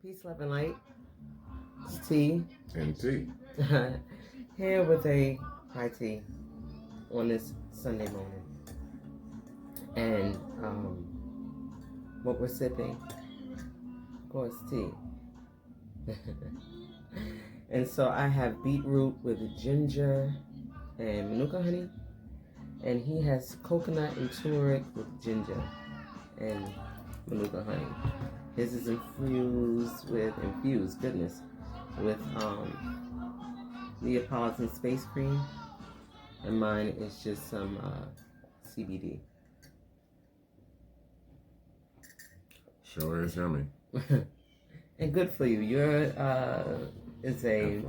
Peace, love, and light. It's T. And T. Here with a high tea on this Sunday morning. And what we're sipping, of course, tea. And so I have beetroot with ginger and manuka honey. And he has coconut and turmeric with ginger and manuka honey. His is infused with Neapolitan space cream, and mine is just some CBD. Sure is yummy. And good for you. Your is a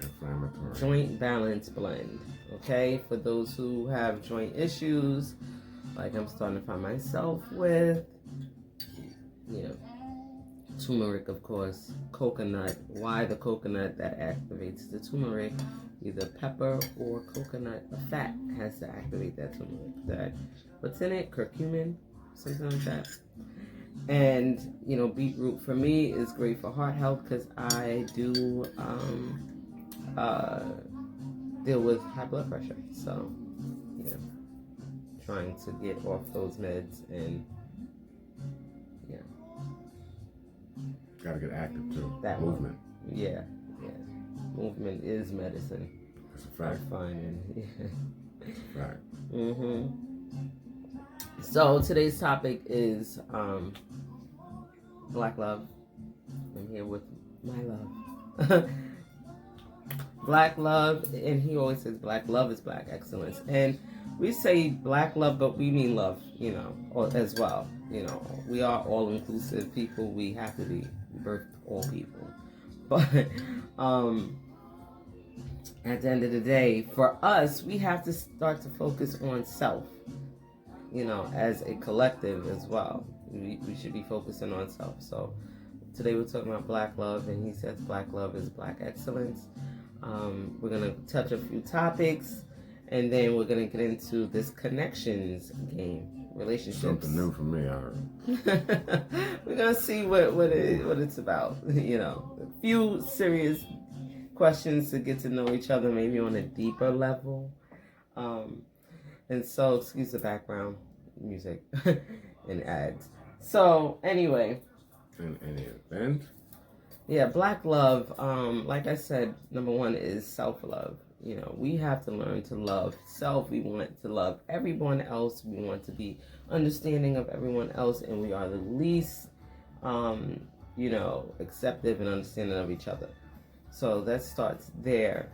inflammatory joint balance blend. Okay, for those who have joint issues, like I'm starting to find myself with. Turmeric, of course, coconut. Why the coconut? That activates the turmeric. Either pepper or coconut. A fat has to activate that turmeric. What's in it? Curcumin, something like that. And beetroot for me is great for heart health because I do deal with high blood pressure. So, trying to get off those meds and gotta get active too. That movement. Yeah. Movement is medicine. It's a fact. I'm finding. It's a fact. So today's topic is Black love. I'm here with my love. Black love, and he always says black love is black excellence. And we say black love, but we mean love, as well. We are all inclusive people. We have to be birthed all people. But at the end of the day, for us, we have to start to focus on self, as a collective as well. We should be focusing on self. So today we're talking about black love, and he says black love is black excellence. We're going to touch a few topics, and then we're going to get into this connections game. Relationships. Something new for me, I heard. We're gonna see what it's about. A few serious questions to get to know each other, maybe on a deeper level. And so, excuse the background music and ads. So, anyway. In any event. Yeah, black love. Like I said, number one is self-love. We have to learn to love self. We want to love everyone else. We want to be understanding of everyone else, and we are the least, acceptive and understanding of each other. So that starts there,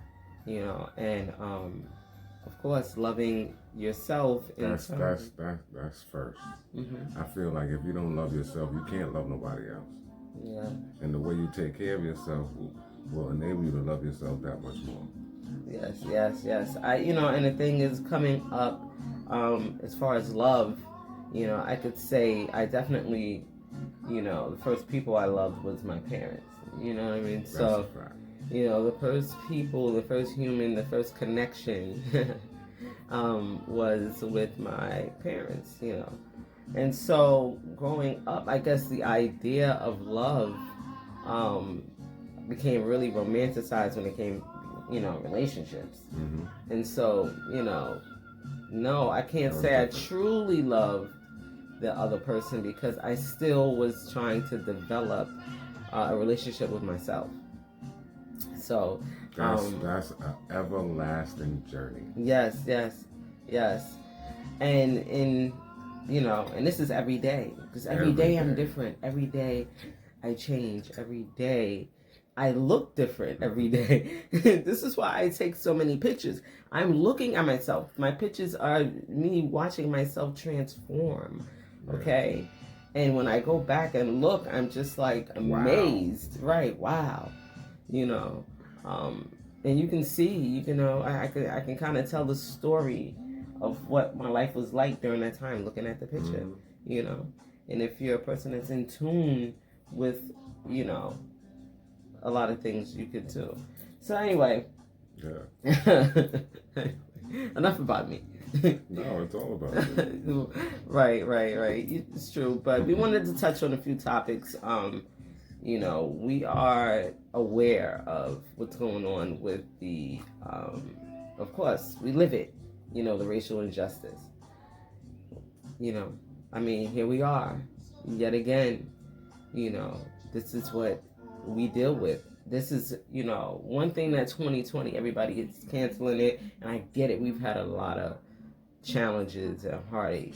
and of course, loving yourself. That's first. Mm-hmm. I feel like if you don't love yourself, you can't love nobody else. Yeah. And the way you take care of yourself will enable you to love yourself that much more. Yes. And the thing is coming up, as far as love, I could say I definitely, the first people I loved was my parents. You know what I mean? That's so, a fact. The first people, the first human, the first connection was with my parents, And so growing up, I guess the idea of love became really romanticized when it came relationships. Mm-hmm. And so, no, I can't say I truly love the other person because I still was trying to develop a relationship with myself. So that's an everlasting journey. Yes. And and this is every day. Because every day I'm different. Every day I change. Every day I look different every day. This is why I take so many pictures. I'm looking at myself. My pictures are me watching myself transform. Okay? And when I go back and look, I'm just like amazed. Wow. Right. Wow. And you can see, I can kind of tell the story of what my life was like during that time looking at the picture, And if you're a person that's in tune with, a lot of things you could do. So anyway. Yeah. Enough about me. No, it's all about you. Right. It's true. But we wanted to touch on a few topics, you know, we are aware of what's going on with the, of course, we live it, you know, the racial injustice. You know, I mean, here we are, yet again, you know, this is what we deal with. This is, you know, one thing that 2020, everybody is canceling it, and I get it. We've had a lot of challenges and heartache,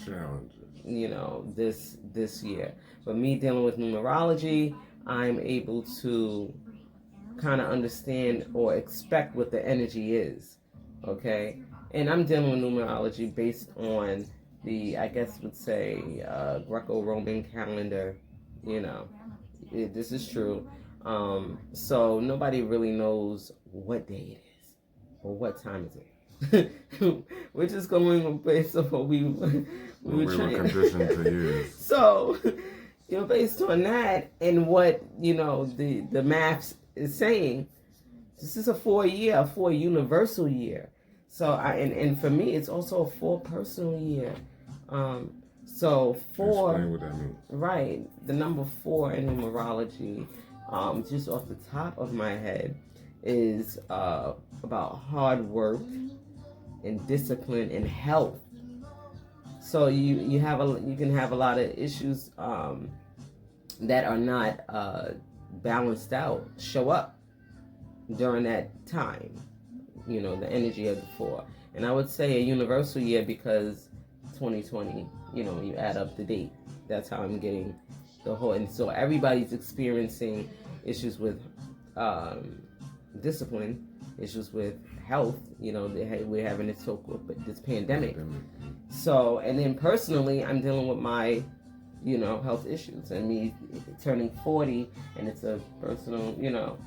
you know, this year. But me dealing with numerology, I'm able to kind of understand or expect what the energy is, okay? And I'm dealing with numerology based on the, I guess would say, Greco-Roman calendar, you know. This is true. So nobody really knows what day it is or what time is it. We're just going based on what we were conditioned to use. So, you know, based on that and what, you know, the math is saying, this is a 4 universal year. So and for me, it's also a 4 personal year. So 4. Explain what that means. Right, the number 4 in numerology, just off the top of my head, is about hard work and discipline and health. So you can have a lot of issues that are not balanced out show up during that time. You know, the energy of the 4, and I would say a universal year because 2020. You know, you add up the date. That's how I'm getting the whole. And so everybody's experiencing issues with discipline, issues with health. You know, we're having this pandemic. So, and then personally, I'm dealing with my, you know, health issues and me turning 40, and it's a personal, you know,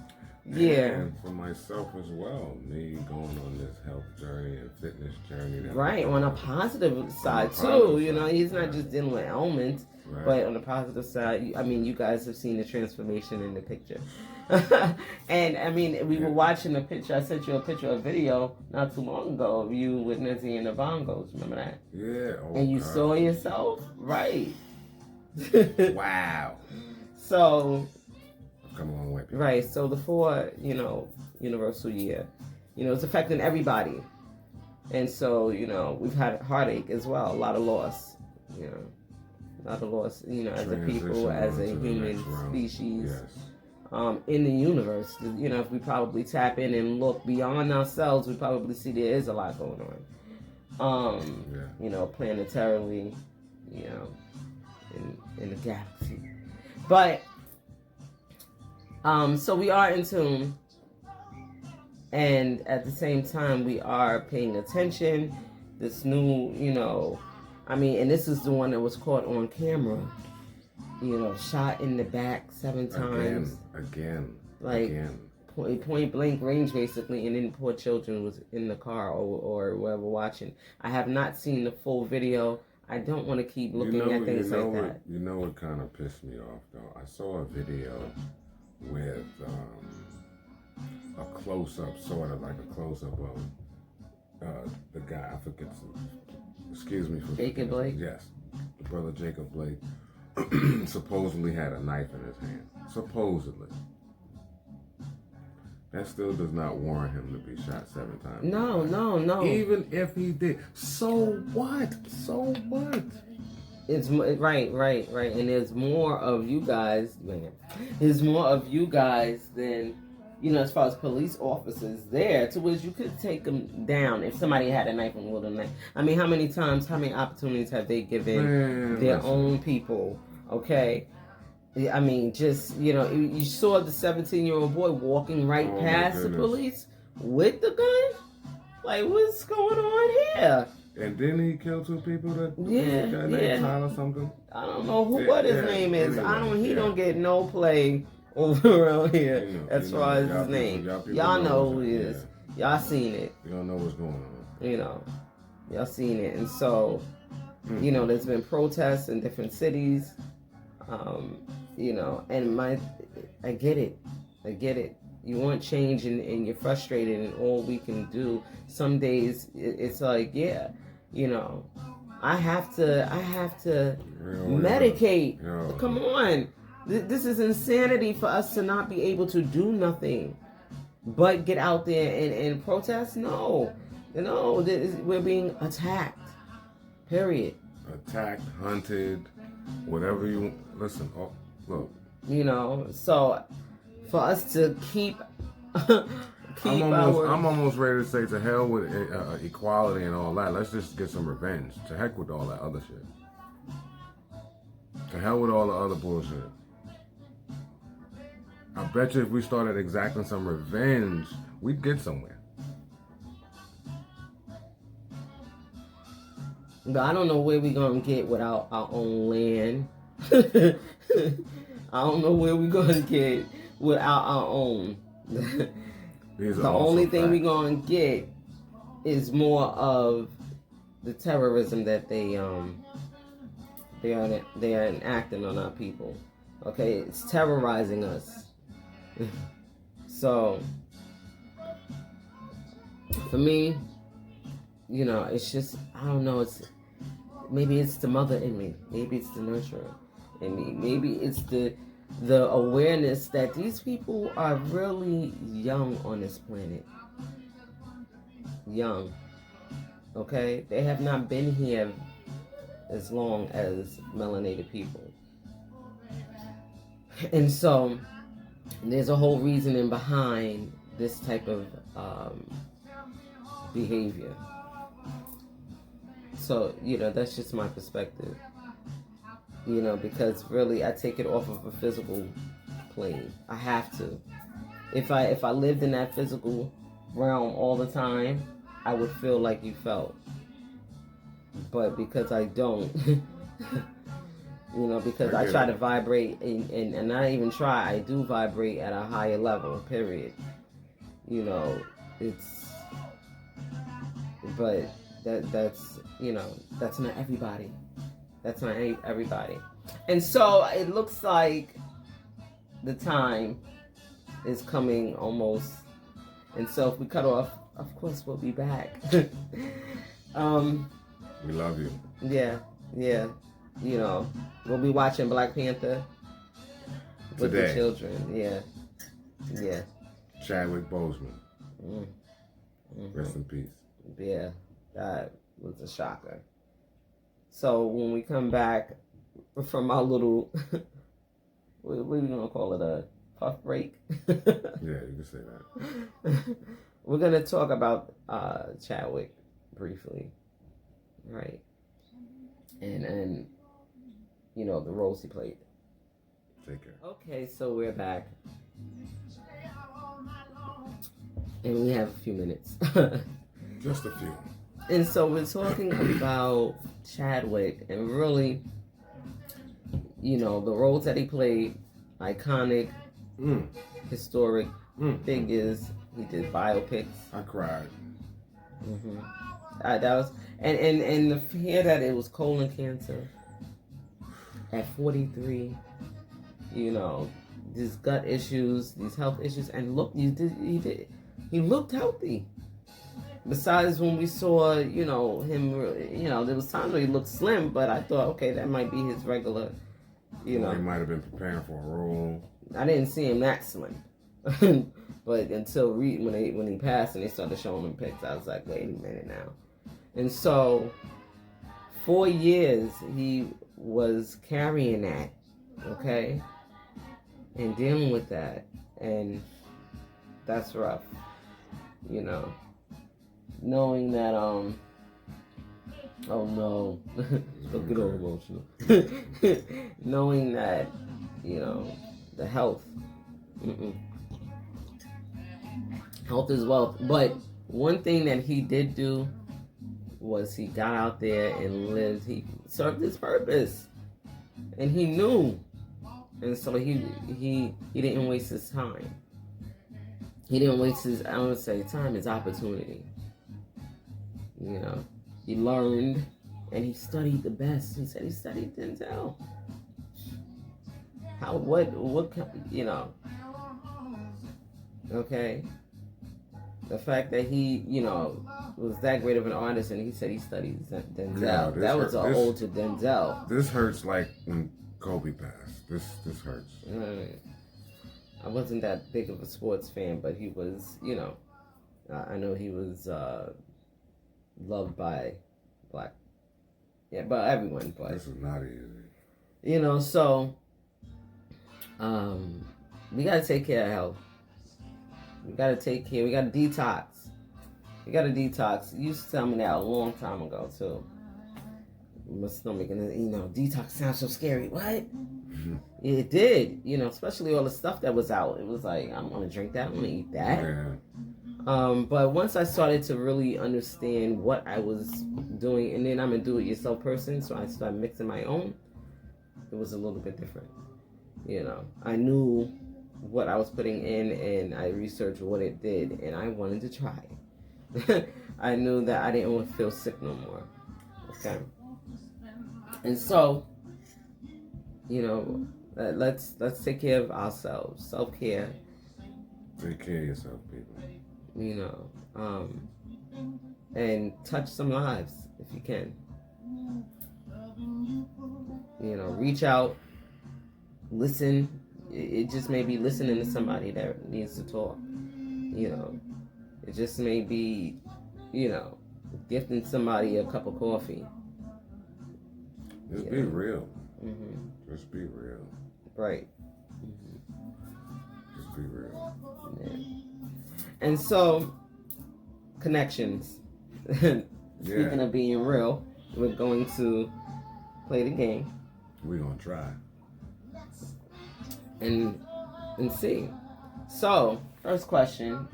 yeah. And for myself as well, me going on this health journey and fitness journey. Right, on a positive side too. You know, he's not just dealing with ailments, but on the positive side, I mean, you guys have seen the transformation in the picture. And I mean, we were watching the picture. I sent you a video not too long ago of you with Nizzy and the Bongos. Remember that? Yeah. Oh, and you saw yourself, right? Wow. So. Come a long way. People. Right, so the 4, you know, universal year, you know, it's affecting everybody. And so, you know, we've had heartache as well, a lot of loss, you know, as a people, as a human species, in the universe. You know, if we probably tap in and look beyond ourselves, we probably see there is a lot going on. You know, planetarily, you know, in the galaxy. But so we are in tune, and at the same time we are paying attention. This new, you know, I mean, and this is the one that was caught on camera, you know, shot in the back 7 times. Again. Point blank range basically, and then poor children was in the car or whoever watching. I have not seen the full video. I don't want to keep looking at things like that. You know what kind of pissed me off though? I saw a video with a close-up, sort of like a close-up of the guy, I forget, excuse me for Jacob Blake? Yes, the brother Jacob Blake supposedly had a knife in his hand. Supposedly. That still does not warrant him to be shot 7 times. No. Even if he did. So what? It's right, and there's more of you guys. There's more of you guys than, you know, as far as police officers there, to which you could take them down if somebody had a knife and wielded a knife. I mean, how many opportunities have they given their own people? Okay, I mean, just, you know, you saw the 17-year-old boy walking right past the police with the gun. Like, what's going on here? And didn't he kill 2 people? That Tyler something. I don't know what his name is. Anyway, he don't get no play over around here as far as his name. Y'all know who he is. Y'all seen it. You don't know what's going on. You know, y'all seen it, and so you know, there's been protests in different cities. You know, and I get it. You want change and you're frustrated, and all we can do some days it's like, yeah, you know, I have to medicate. Come on. This is insanity for us to not be able to do nothing but get out there and protest. No, we're being attacked. Period. Attacked, hunted, whatever you listen. Oh, look. So for us to keep I'm almost ready to say to hell with equality and all that. Let's just get some revenge. To heck with all that other shit. To hell with all the other bullshit. I bet you if we started exacting some revenge, we'd get somewhere. But I don't know where we're going to get without our own land. I don't know where we're going to get without our own. The only thing we're going to get is more of the terrorism that they are enacting on our people. Okay, it's terrorizing us. So for me, it's just, I don't know, maybe it's the mother in me, maybe it's the nurturer in me, maybe it's the awareness that these people are really young on this planet. Young. Okay? They have not been here as long as melanated people. And so there's a whole reasoning behind this type of behavior. So, that's just my perspective. Because really I take it off of a physical plane. I have to. If I lived in that physical realm all the time, I would feel like you felt. But because I don't, because I try to vibrate and not even try, I do vibrate at a higher level, period. But that's not everybody. That's not everybody. And so it looks like the time is coming almost. And so if we cut off, of course we'll be back. We love you. Yeah. We'll be watching Black Panther with the children. Yeah. Chadwick Boseman. Rest in peace. Yeah, that was a shocker. So when we come back from our little, what are we going to call it, a puff break? Yeah, you can say that. We're going to talk about Chadwick briefly, right? And the roles he played. Take care. Okay, so we're back. And we have a few minutes. Just a few. And so we're talking about Chadwick and really, the roles that he played, iconic, historic figures. He did biopics. I cried. That was, and to hear that it was colon cancer at 43, these gut issues, these health issues, and look, he looked healthy. Besides when we saw, him, there was times where he looked slim, but I thought, okay, that might be his regular, He might have been preparing for a role. I didn't see him that slim. But until when he passed and they started showing him pics, I was like, wait a minute now. And so, 4 years he was carrying that, okay? And dealing with that. And that's rough, Knowing that, oh no, don't get all emotional. Knowing that, the health. Health is wealth. But one thing that he did do was he got out there and lived. He served his purpose. And he knew. And so he didn't waste his time. He didn't waste his, I don't want to say time, his opportunity. He learned and he studied the best. He said he studied Denzel. Okay. The fact that he, was that great of an artist and he said he studied Denzel. Yeah, that was an ode to Denzel. This hurts like when Kobe passed. This hurts. I wasn't that big of a sports fan, but he was, I know he was loved by black, but everyone. But this is not easy. So we gotta take care of health. We gotta take care. We gotta detox. You detox. You used to tell me that a long time ago too. My stomach and detox sounds so scary. What? It did. Especially all the stuff that was out. It was like, I'm gonna drink that. I'm gonna eat that. Yeah. But once I started to really understand what I was doing, and then I'm a do-it-yourself person, so I started mixing my own. It was a little bit different. I knew what I was putting in, and I researched what it did, and I wanted to try it. I knew that I didn't want to feel sick no more. Okay. And so, let's take care of ourselves. Self-care. Take care of yourself, people. And touch some lives if you can. Reach out, listen. It just may be listening to somebody that needs to talk. It just may be, gifting somebody a cup of coffee. Just be real. Mm-hmm. Just be real. Right. Mm-hmm. Just be real. Yeah. And so, connections. Speaking of being real, we're going to play the game. We're going to try. And see. So, first question.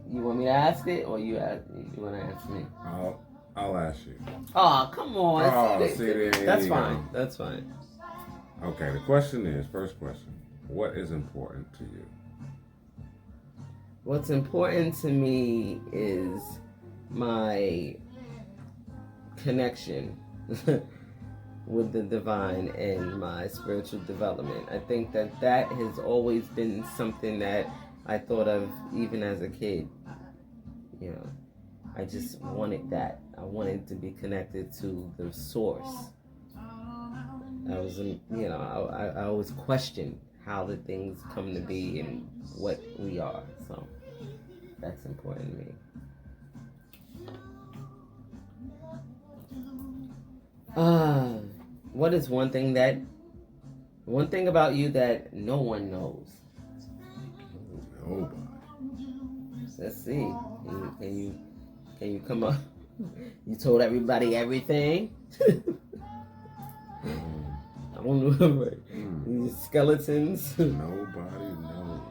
You want me to ask it, or you want to ask me? I'll ask you. Oh, come on. That's fine. Go. That's fine. Okay, the question is, first question, what is important to you? What's important to me is my connection with the divine and my spiritual development. I think that has always been something that I thought of even as a kid. I just wanted that. I wanted to be connected to the source. I was, I always questioned how the things come to be and what we are. So that's important to me. What is one thing about you that no one knows? Nobody. Let's see. Can you come up? You told everybody everything. I don't know. Skeletons. Nobody knows.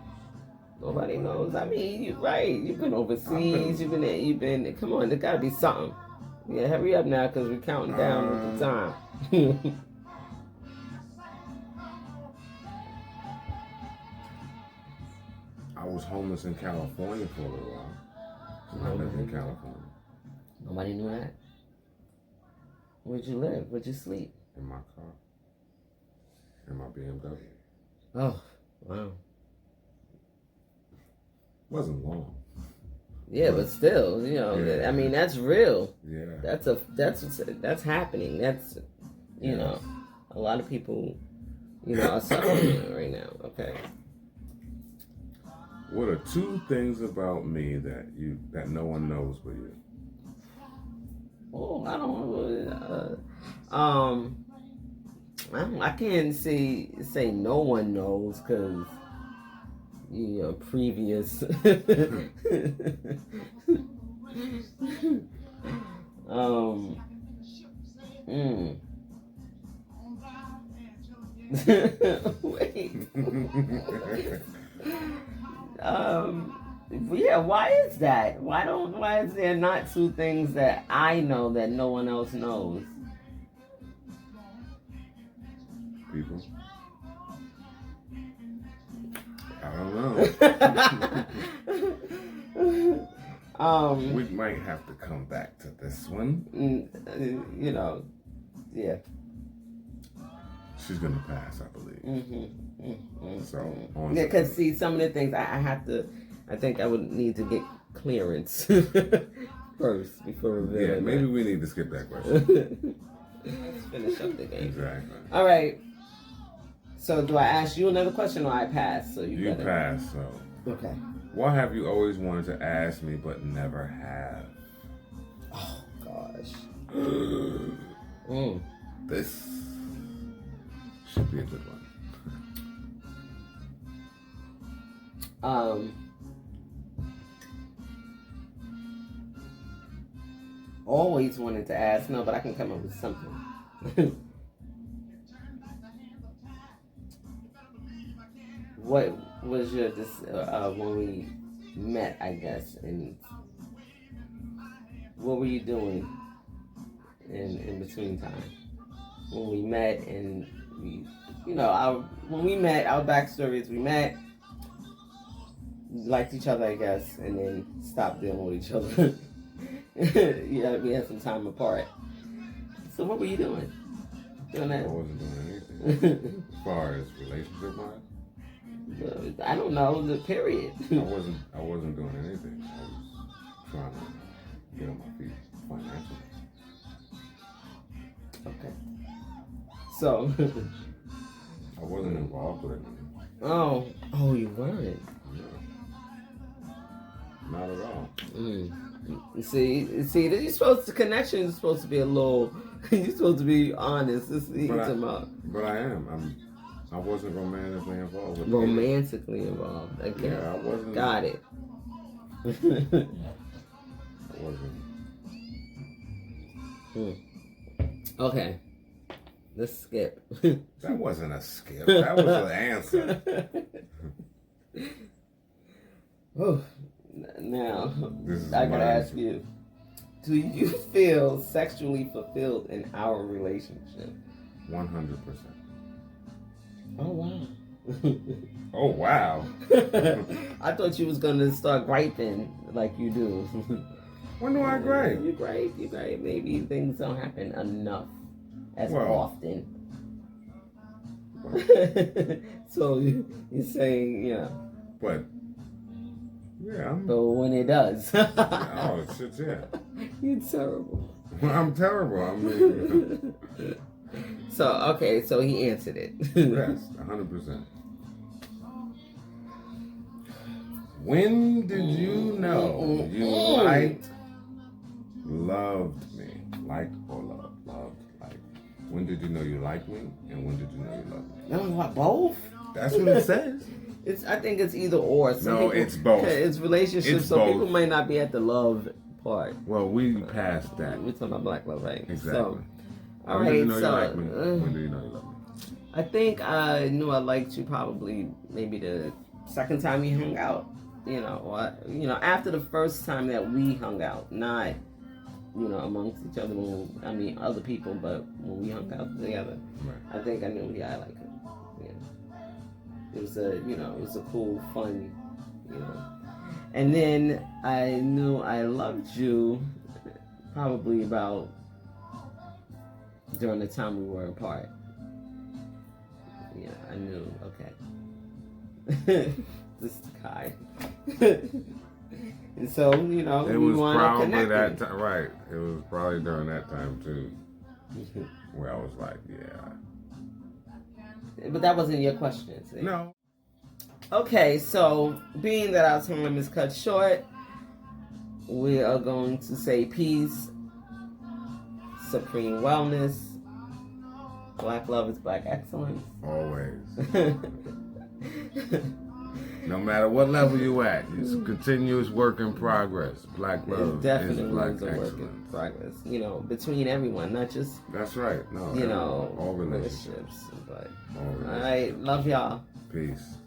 Nobody knows. I mean, you're right. You've been overseas. You've been. Come on, there gotta be something. Yeah, hurry up now, cause we're counting down with the time. I was homeless in California for a little while. I lived in California. Nobody knew that. Where'd you live? Where'd you sleep? In my car. In my BMW. Oh, wow. Wasn't long. Yeah, but still, I mean, that's real. Yeah. That's happening. That's, a lot of people, are suffering right now. Okay. What are two things about me that no one knows but you? Oh, I don't. I can't say no one knows because previous. Wait. Yeah, why is that? Why is there not two things that I know that no one else knows? People. I don't know. We might have to come back to this one. Yeah. She's gonna pass, I believe. So, because see, some of the things I think I would need to get clearance first before revealing. Yeah, maybe we need to skip that question. Let's finish up the game. Exactly. All right. So do I ask you another question or I pass? So you better... pass. So okay. What have you always wanted to ask me but never have? Oh gosh. This should be a good one. Always wanted to ask. No, but I can come up with something. What was your when we met? I guess, and what were you doing in between time when we met? And we, when we met, our backstory is we met, liked each other, I guess, and then stopped dealing with each other. Yeah, we had some time apart. So what were you doing? Doing that? I wasn't doing anything. As far as relationship wise? I don't know, the period. I wasn't doing anything. I was trying to get on my feet financially. Okay. So I wasn't involved with anything. Oh, you weren't. No. Not at all. See, you're supposed to connection is supposed to be a little. You're supposed to be honest. But I am. I wasn't romantically involved with romantically involved. Okay. Yeah, I wasn't. Got it. I wasn't. Okay. Let's skip. That wasn't a skip. That was the answer. Oh. Now, I gotta ask you, do you feel sexually fulfilled in our relationship? 100%. Oh, wow. Oh, wow. I thought you was gonna start griping like you do. When do I gripe? You gripe. Maybe things don't happen enough as often. So you're saying, But yeah, but when it does. Oh, shit, yeah. You're terrible. I'm terrible. I mean... So he answered it. Yes, 100%. When did you know you loved me? Liked or loved. When did you know you liked me? And when did you know you loved me? No, what, both? That's what it says. I think it's either or. It's both. It's relationships, so both. People may not be at the love part. Well, we passed that. We're talking about black love, right? Exactly. So, all when right, did you know you liked me? When did you know you loved me? I think I knew I liked you probably maybe the second time we hung out. After the first time that we hung out, not amongst each other. Other people, but when we hung out together, right. I think I knew. Yeah, I like her. It was a cool, fun, And then I knew I loved you probably about during the time we were apart. Yeah, I knew. Okay. This is the guy. And so, we want to connect. That time, right. It was probably during that time, too, where I was like, yeah. But that wasn't your question, see? No. Okay, so being that our time is cut short, we are going to say peace, supreme wellness, black love is black excellence. Always. No matter what level you at, it's a continuous work in progress. Black love definitely is black is a excellence. work in progress. Between everyone, not just that's right. No, all relationships. relationships. But all right, love y'all. Peace.